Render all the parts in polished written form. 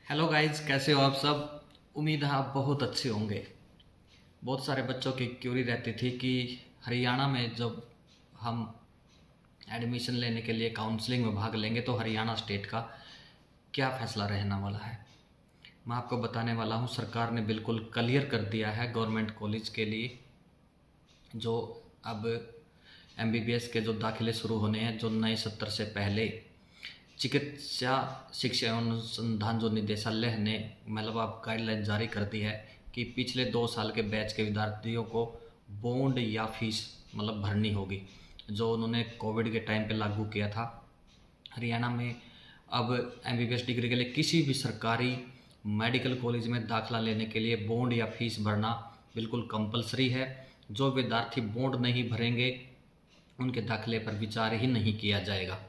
Hello guys, कैसे हो आप सब। उम्मीद है आप बहुत अच्छे होंगे। बहुत सारे बच्चों की क्यूरी रहती थी कि हरियाणा में जब हम एडमिशन लेने के लिए काउंसलिंग में भाग लेंगे तो हरियाणा स्टेट का क्या फ़ैसला रहने वाला है। मैं आपको बताने वाला हूँ, सरकार ने बिल्कुल क्लियर कर दिया है गवर्नमेंट कॉलेज के लिए जो अब एमबीबीएस के जो दाखिले शुरू होने हैं, जो नए सत्र से पहले चिकित्सा शिक्षा एवं अनुसंधान जो निदेशालय ने मतलब आप गाइडलाइन जारी कर दी है कि पिछले 2 साल के बैच के विद्यार्थियों को बॉन्ड या फीस मतलब भरनी होगी, जो उन्होंने कोविड के टाइम पे लागू किया था। हरियाणा में अब एमबीबीएस डिग्री के लिए किसी भी सरकारी मेडिकल कॉलेज में दाखिला लेने के लिए बॉन्ड या फीस भरना बिल्कुल कंपलसरी है। जो विद्यार्थी बॉन्ड नहीं भरेंगे उनके दाखिले पर विचार ही नहीं किया जाएगा।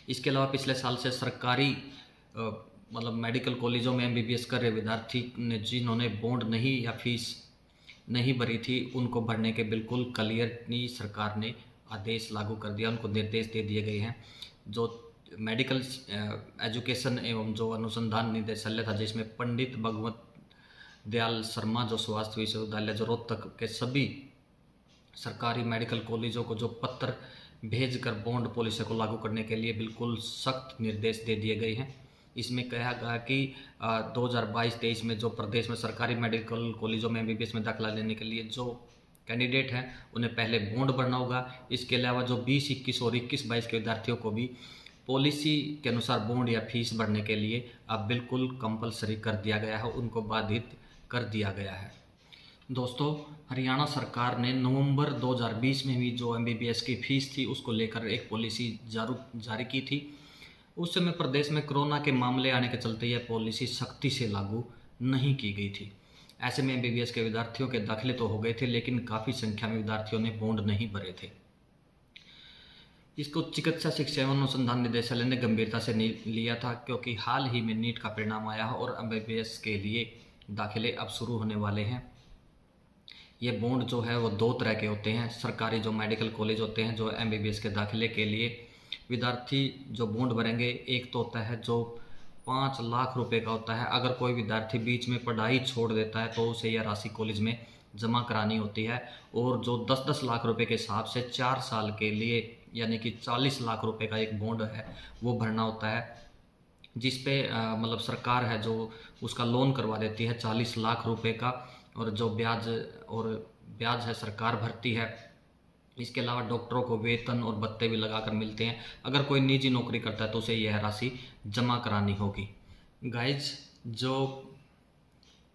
इसके अलावा पिछले साल से सरकारी मतलब मेडिकल कॉलेजों में एमबीबीएस कर रहे विद्यार्थी ने जिन्होंने बॉन्ड नहीं या फीस नहीं भरी थी उनको भरने के बिल्कुल क्लियरली सरकार ने आदेश लागू कर दिया, उनको निर्देश दे दिए गए हैं। जो मेडिकल एजुकेशन एवं जो अनुसंधान निदेशालय था, जिसमें पंडित भगवत दयाल शर्मा जो स्वास्थ्य विश्वविद्यालय जो रोहतक के सभी सरकारी मेडिकल कॉलेजों को जो पत्र भेजकर बॉन्ड पॉलिसी को लागू करने के लिए बिल्कुल सख्त निर्देश दे दिए गए हैं। इसमें कहा गया कि 2022-23 में जो प्रदेश में सरकारी मेडिकल कॉलेजों में एमबीबीएस में दाखिला लेने के लिए जो कैंडिडेट हैं उन्हें पहले बॉन्ड भरना होगा। इसके अलावा जो 20-21 और 21-22 के विद्यार्थियों को भी पॉलिसी के अनुसार बॉन्ड या फीस भरने के लिए अब बिल्कुल कंपलसरी कर दिया गया है, उनको बाधित कर दिया गया है। दोस्तों, हरियाणा सरकार ने नवंबर 2020 में भी जो एमबीबीएस की फ़ीस थी उसको लेकर एक पॉलिसी जारी की थी। उस समय प्रदेश में कोरोना के मामले आने के चलते यह पॉलिसी सख्ती से लागू नहीं की गई थी। ऐसे में एमबीबीएस के विद्यार्थियों के दाखिले तो हो गए थे, लेकिन काफ़ी संख्या में विद्यार्थियों ने बॉन्ड नहीं भरे थे। इसको चिकित्सा शिक्षा एवं अनुसंधान निदेशालय ने गंभीरता से लिया था, क्योंकि हाल ही में नीट का परिणाम आया है और एमबीबीएस के लिए दाखिले अब शुरू होने वाले हैं। ये बॉन्ड जो है वो 2 तरह के होते हैं। सरकारी जो मेडिकल कॉलेज होते हैं जो एमबीबीएस के दाखिले के लिए विद्यार्थी जो बॉन्ड भरेंगे, एक तो होता है जो 5 लाख रुपए का होता है। अगर कोई विद्यार्थी बीच में पढ़ाई छोड़ देता है तो उसे यह राशि कॉलेज में जमा करानी होती है। और जो 10-10 लाख रुपए के हिसाब से 4 साल के लिए यानी कि 40 लाख रुपए का एक बॉन्ड है वो भरना होता है, जिस पे मतलब सरकार है जो उसका लोन करवा देती है 40 लाख रुपए का, और जो ब्याज है सरकार भरती है। इसके अलावा डॉक्टरों को वेतन और भत्ते भी लगाकर मिलते हैं। अगर कोई निजी नौकरी करता है तो उसे यह राशि जमा करानी होगी। गाइज, जो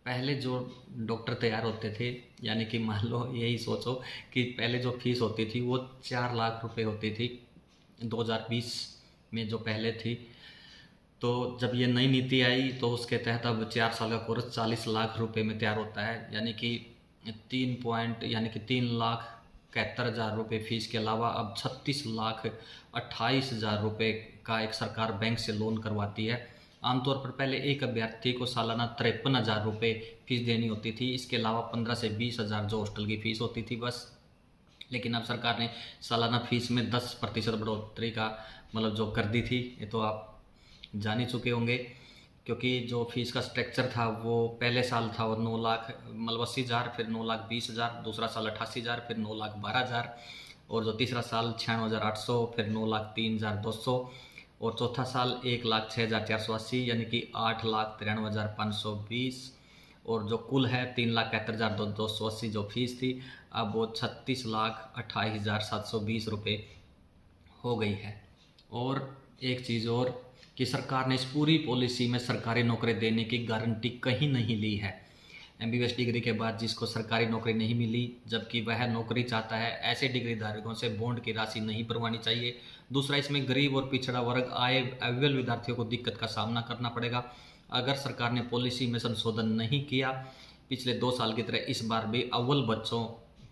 पहले जो डॉक्टर तैयार होते थे, यानी कि मान लो यही सोचो कि पहले जो फीस होती थी वो 4 लाख रुपए होती थी 2020 में जो पहले थी। तो जब ये नई नीति आई तो उसके तहत अब 4 साल का कोर्स 40 लाख रुपए में तैयार होता है, यानी कि 3,71,70,000 रुपये फीस के अलावा अब 36,28,000 रुपये का एक सरकार बैंक से लोन करवाती है। आमतौर पर पहले एक अभ्यर्थी को सालाना 53,000 रुपये फीस देनी होती थी। इसके अलावा 15 से 20,000 जो हॉस्टल की फ़ीस होती थी बस। लेकिन अब सरकार ने सालाना फीस में 10% बढ़ोतरी का मतलब जो कर दी थी, ये तो आप जान ही चुके होंगे। क्योंकि जो फीस का स्ट्रक्चर था वो पहले साल था वो 9 लाख मतलब 80,000, फिर 9,20,000, दूसरा साल 88,000, फिर 9,12,000, और जो तीसरा साल 96,800, फिर 9,03,200, और चौथा साल 1,06,480 यानी कि 8,93,520, और जो कुल है 3,71,280 जो फीस थी अब वो 36,28,720 रुपये हो गई है। और एक चीज़ और कि सरकार ने इस पूरी पॉलिसी में सरकारी नौकरी देने की गारंटी कहीं नहीं ली है। एमबीबीएस डिग्री के बाद जिसको सरकारी नौकरी नहीं मिली, जबकि वह नौकरी चाहता है, ऐसे डिग्री धारकों से बॉन्ड की राशि नहीं भरवानी चाहिए। दूसरा, इसमें गरीब और पिछड़ा वर्ग आए अव्वल विद्यार्थियों को दिक्कत का सामना करना पड़ेगा। अगर सरकार ने पॉलिसी में संशोधन नहीं किया पिछले 2 साल की तरह, इस बार भी अव्वल बच्चों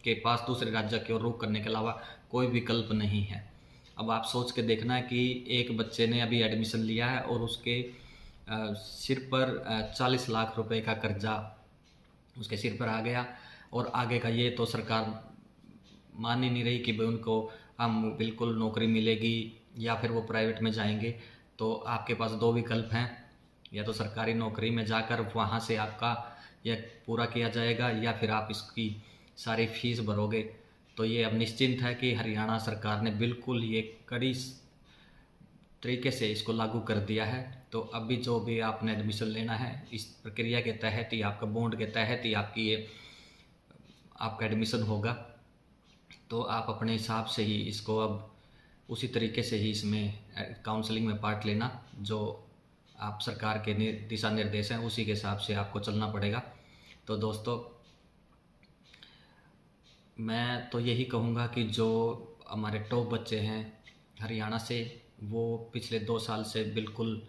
के पास दूसरे राज्य की ओर रुख करने के अलावा कोई विकल्प नहीं है। अब आप सोच के देखना है कि एक बच्चे ने अभी एडमिशन लिया है और उसके सिर पर 40 लाख रुपए का कर्जा उसके सिर पर आ गया, और आगे का ये तो सरकार मान ही नहीं रही कि भाई उनको हम बिल्कुल नौकरी मिलेगी या फिर वो प्राइवेट में जाएंगे। तो आपके पास 2 विकल्प हैं, या तो सरकारी नौकरी में जाकर वहाँ से आपका यह पूरा किया जाएगा, या फिर आप इसकी सारी फीस भरोगे। तो ये अब निश्चिंत है कि हरियाणा सरकार ने बिल्कुल ये कड़ी तरीके से इसको लागू कर दिया है। तो अभी जो भी आपने एडमिशन लेना है, इस प्रक्रिया के तहत ही, आपका बॉन्ड के तहत ही आपका एडमिशन होगा। तो आप अपने हिसाब से ही इसको अब उसी तरीके से ही इसमें काउंसलिंग में पार्ट लेना, जो आप सरकार के दिशा निर्देश हैं उसी के हिसाब से आपको चलना पड़ेगा। तो दोस्तों, मैं तो यही कहूँगा कि जो हमारे टॉप बच्चे हैं हरियाणा से, वो पिछले 2 साल से बिल्कुल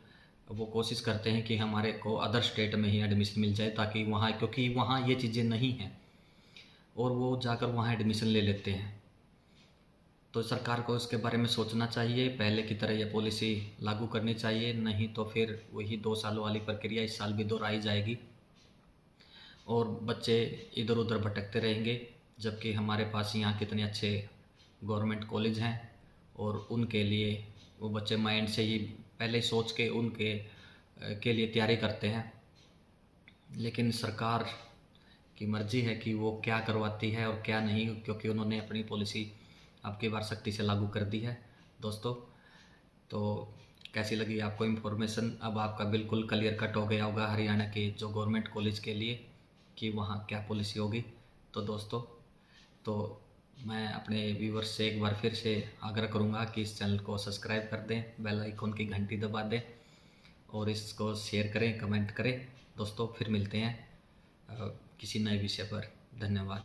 वो कोशिश करते हैं कि हमारे को अदर स्टेट में ही एडमिशन मिल जाए, ताकि वहाँ, क्योंकि वहाँ ये चीज़ें नहीं हैं और वो जाकर वहाँ एडमिशन ले लेते हैं। तो सरकार को इसके बारे में सोचना चाहिए, पहले की तरह ये पॉलिसी लागू करनी चाहिए, नहीं तो फिर वही 2 सालों वाली प्रक्रिया इस साल भी दोहराई जाएगी और बच्चे इधर उधर भटकते रहेंगे। जबकि हमारे पास यहाँ कितने अच्छे गवर्नमेंट कॉलेज हैं और उनके लिए वो बच्चे माइंड से ही पहले सोच के उनके के लिए तैयारी करते हैं। लेकिन सरकार की मर्जी है कि वो क्या करवाती है और क्या नहीं, क्योंकि उन्होंने अपनी पॉलिसी अब की बार सख्ती से लागू कर दी है। दोस्तों, तो कैसी लगी आपको इन्फॉर्मेशन? अब आपका बिल्कुल क्लियर कट हो गया होगा हरियाणा के जो गवर्नमेंट कॉलेज के लिए कि वहाँ क्या पॉलिसी होगी। तो दोस्तों, तो मैं अपने व्यूवर्स से एक बार फिर से आग्रह करूँगा कि इस चैनल को सब्सक्राइब कर दें, बेल आइकॉन की घंटी दबा दें और इसको शेयर करें, कमेंट करें। दोस्तों, फिर मिलते हैं किसी नए विषय पर। धन्यवाद।